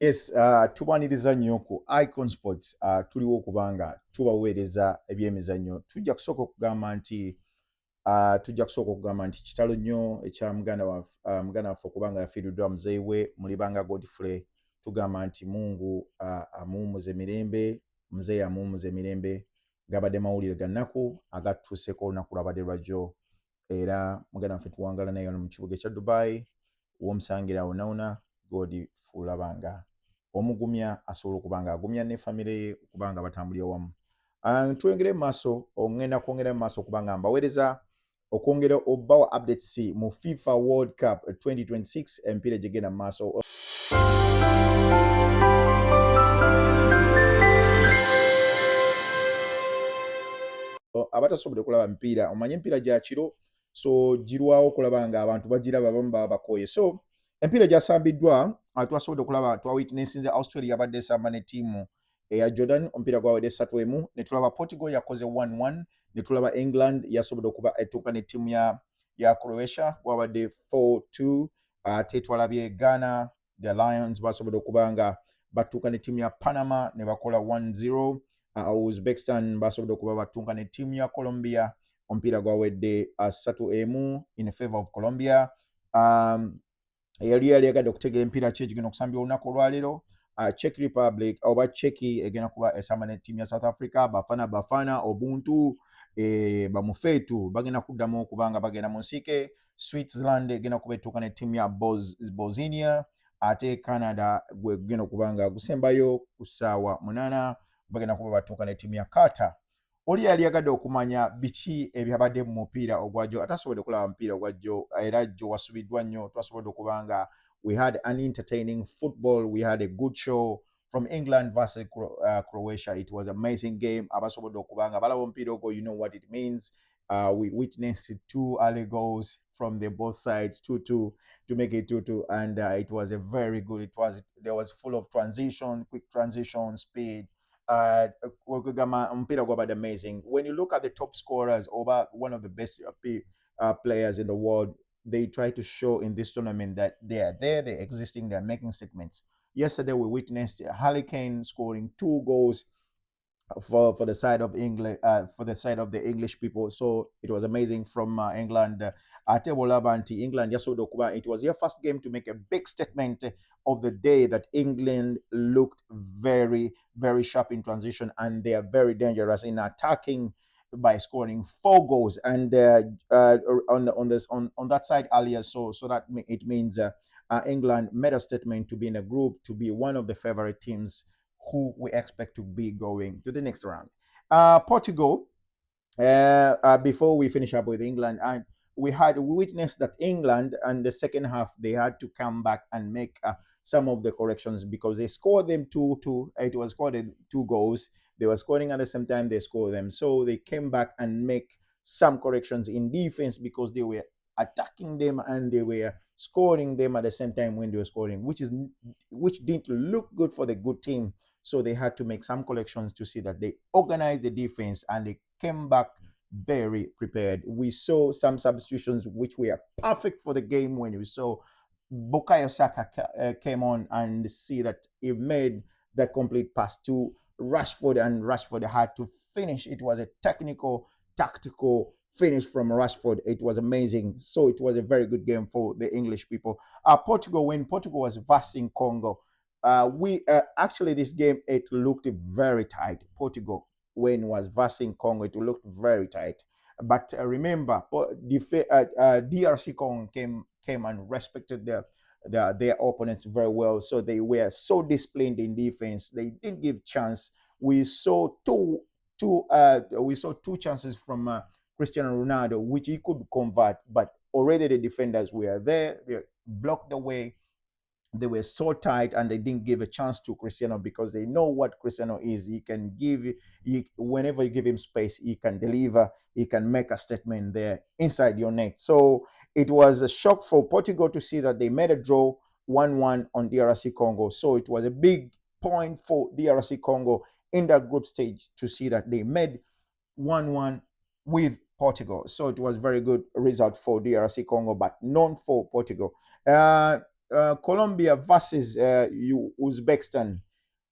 Yes, tubaniriza nnyo ku Icon Sports tuliwo okubanga tubaweereza ebyemizannyo. Tujja kusooka okugamba nti kitalo nnyo ekya muganda waffe okubanga yafiiriddwa muzeeyi we Mulibanga Godfrey. Tugamba nti Mungu amuwummuze mirembe, muzeeyi amuwummuze mirembe. Gabadde mawulire ga nnaku agatutuuseko olunaku lwabadde lwajjo, era muganda waffe tuwangala naye mu kibuga ekya Dubai w'omusangira wonawona Godfrey banga omugumya asobola okuba nga agumya ne famire ye okuba nga batambulira wamu. Twengere mu maaso, ngenda kwongera mu maaso okuba nga mbaweereza okwongera obbawa updates mu FIFA World Cup 2026 empiira gyegenda mu maaso. Abatasobodde okulaba mipiira, omanye empiira gya kiro, so girwawo okulaba nga abantu bagiraba abamu baba bakooye. So empiira gyasambiddwa, twasobodde okulaba twawitnessinze Australia yabadde esamba ne ttiimu eya Jordan, omupiira gwawedde 3-1. ne tulaba Portugal yakoze 1-1, ne tulaba England yasobodde okuba ettuuka ne ttiimu ya Croatia gwabadde 4-2. Ate twalabye Ghana, the Lions basobodde okuba nga battuuka ne ttiimu ya Panama ne bakola 1-0. Uzbekistan basobodde okuba battuuka ne ttiimu ya Colombia, omupiira gwawedde 3-1 in favor of Colombia. Yali yagadde okutegeera empiira ki egigenda okusambya olunaku olwaleero. Czech Republic oba Czech egenda kuba esamba ne ttiimu ya South Africa. Bafana Obuntu bamufeetu bagenda kuddamu okubanga bagenda mu nsiike. Switzerland egenda kuba ettuuka ne ttiimu ya Bosnia. Ate Canada gwegenda okuba nga gusembayo ku ssaawa 8 bagenda kuba battuuka ne ttiimu ya Qatar. Oli yali yagadde okumanya biki ebyabadde mu mupiira ogwajjo, atasobodde okulaba mupiira ogwajjo, era jjo wasubiddwa nnyo. Twasobodde okuba nga we had an entertaining football, we had a good show from England versus Croatia. It was an amazing game. Abasobodde okuba nga balaba omupiira ogwo, you know what it means. We witnessed 2 early goals from both sides, 2-2 to make it 2-2, and it was a very good. There was full of transition, quick transition, speed. Mpira gwabadde amazing. When you look at the top scorers or one of the best players in the world, they try to show in this tournament that they are there, they're existing, they're making statements. Yesterday we witnessed Hurricane scoring 2 goals for the side of England, for the side of the English people. So it was amazing from England. England, it was their first game to make a big statement of the day that England looked very, very sharp in transition, and they are very dangerous in attacking by scoring 4 goals. And on that side earlier, so that it means England made a statement to be in a group, to be one of the favorite teams who we expect to be going to the next round. Portugal, before we finish up with England, and we witnessed that England, and the second half, they had to come back and make some of the corrections because they scored them 2-2. It was scored 2 goals. They were scoring at the same time they scored them. So they came back and make some corrections in defense because they were attacking them and they were scoring them at the same time when they were scoring, which didn't look good for the good team. So they had to make some corrections to see that they organized the defense and they came back very prepared. We saw some substitutions which were perfect for the game when we saw Bukayo Saka came on and see that he made that complete pass to Rashford, and Rashford had to finish. It was a technical, tactical finish from Rashford. It was amazing. So it was a very good game for the English people. Portugal was versing Congo. Actually, this game, it looked very tight. Portugal, when was versing Congo, it looked very tight. But remember, DRC Congo came and respected their opponents very well. So they were so disciplined in defense. They didn't give chance. We saw two chances from Cristiano Ronaldo, which he could convert, but already the defenders were there. They blocked the way. They were so tight and they didn't give a chance to Cristiano because they know what Cristiano is. He can whenever you give him space, he can deliver. He can make a statement there inside your net. So it was a shock for Portugal to see that they made a draw 1-1 on DRC Congo. So it was a big point for DRC Congo in that group stage to see that they made 1-1 with Portugal. So it was very good result for DRC Congo, but not for Portugal. Colombia versus Uzbekistan.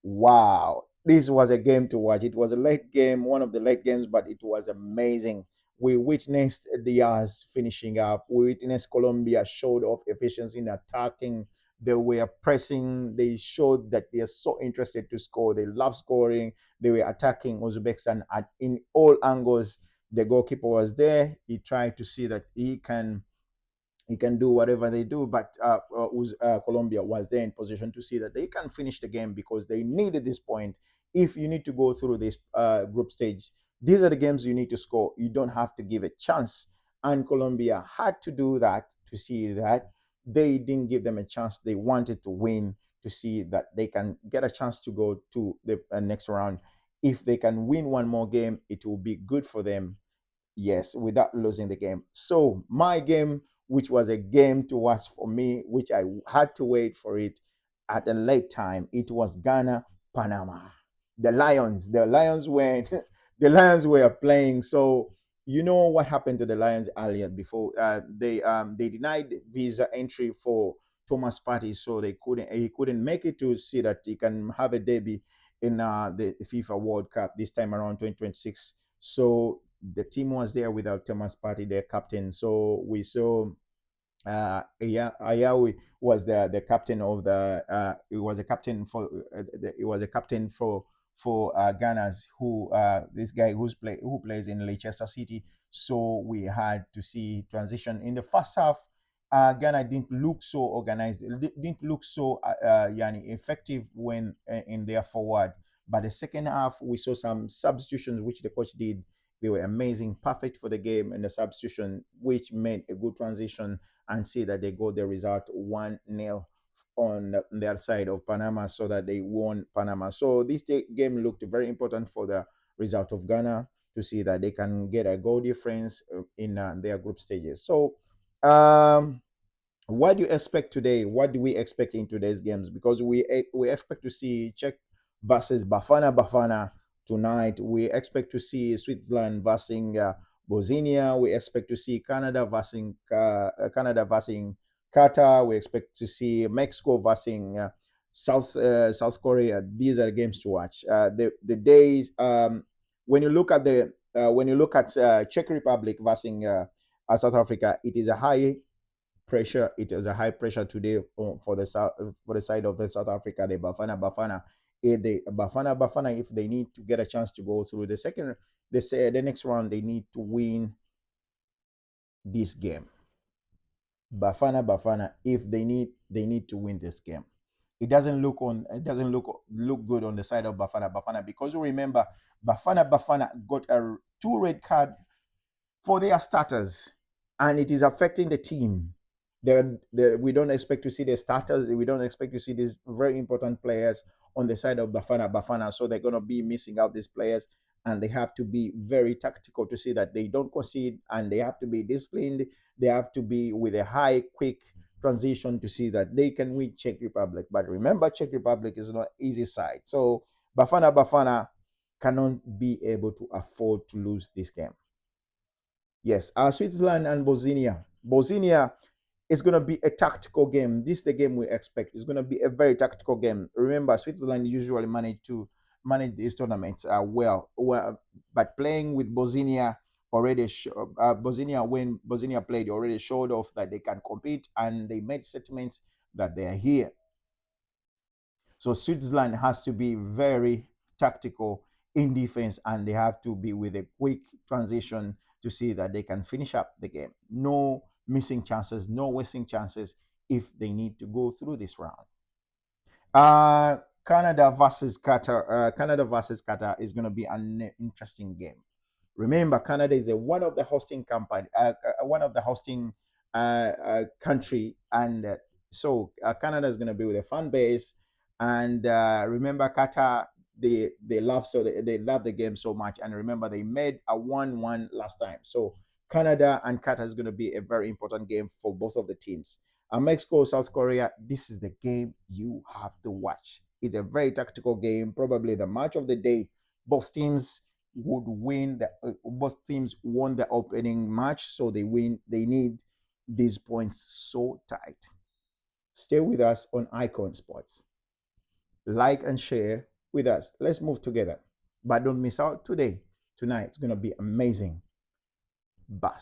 Wow, this was a game to watch. It was a late game, one of the late games, but it was amazing. We witnessed Diaz finishing up. We witnessed Colombia showed off efficiency in attacking. They were pressing. They showed that they are so interested to score. They love scoring. They were attacking Uzbekistan at in all angles. The goalkeeper was there. He tried to see that he can do whatever they do. But Colombia was there in position to see that they can finish the game because they needed this point. If you need to go through this group stage, these are the games you need to score. You don't have to give a chance. And Colombia had to do that to see that they didn't give them a chance. They wanted to win to see that they can get a chance to go to the next round. If they can win one more game, it will be good for them. Yes, without losing the game. So my game, which was a game to watch for me, which I had to wait for it at a late time, it was Ghana, Panama. The Lions were the Lions were playing. So you know what happened to the Lions earlier before they denied visa entry for Thomas Partey, so he couldn't make it to see that he can have a debut in the FIFA World Cup this time around 2026. So the team was there without Thomas Partey, their captain. So we saw Ayawi was the captain of the it was a captain for it was a captain for Ghana's who this guy who plays in Leicester City. So we had to see transition in the first half. Ghana didn't look so organized, didn't look so yani effective when in their forward. But the second half, we saw some substitutions which the coach did. They were amazing, perfect for the game, and the substitution which made a good transition and see that they got the result 1-0 on their side of Panama, so that they won Panama. So this game looked very important for the result of Ghana to see that they can get a goal difference in their group stages. So um, what do you expect today? What do we expect in today's games? Because we expect to see Czech versus Bafana tonight. We expect to see Switzerland versus Bosnia. We expect to see Canada versus Qatar. We expect to see Mexico versus South Korea. These are the games to watch. The days when you look at Czech Republic versus South Africa, it is a high pressure. It was a high pressure today for the side of the South Africa. The Bafana, if the Bafana, if they need to get a chance to go through the second, they say the next round, they need to win this game. Bafana, if they need to win this game. It doesn't look good on the side of Bafana, because you remember Bafana got a two red card for their starters, and it is affecting the team. We don't expect to see the starters. We don't expect to see these very important players on the side of Bafana. So they're going to be missing out these players, and they have to be very tactical to see that they don't concede, and they have to be disciplined. They have to be with a high, quick transition to see that they can win Czech Republic. But remember, Czech Republic is not easy side. So Bafana cannot be able to afford to lose this game. Yes, Switzerland and Bosnia. Bosnia is going to be a tactical game. This is the game we expect. It's going to be a very tactical game. Remember, Switzerland usually manage these tournaments well, but playing with Bosnia Bosnia, when Bosnia played, already showed off that they can compete, and they made statements that they are here. So Switzerland has to be very tactical in defense, and they have to be with a quick transition to see that they can finish up the game. No missing chances, no wasting chances if they need to go through this round. Canada versus Qatar is going to be an interesting game. Remember, Canada is one of the hosting country, and so Canada is going to be with a fan base. And remember, Qatar, they love the game so much, and remember they made a 1-1 last time. So Canada and Qatar is going to be a very important game for both of the teams. Mexico, South Korea, this is the game you have to watch. It's a very tactical game, probably the match of the day. Both teams both teams won the opening match, so they win. They need these points so tight. Stay with us on Icon Sports. Like and share with us. Let's move together. But don't miss out today. Tonight it's going to be amazing. Bye.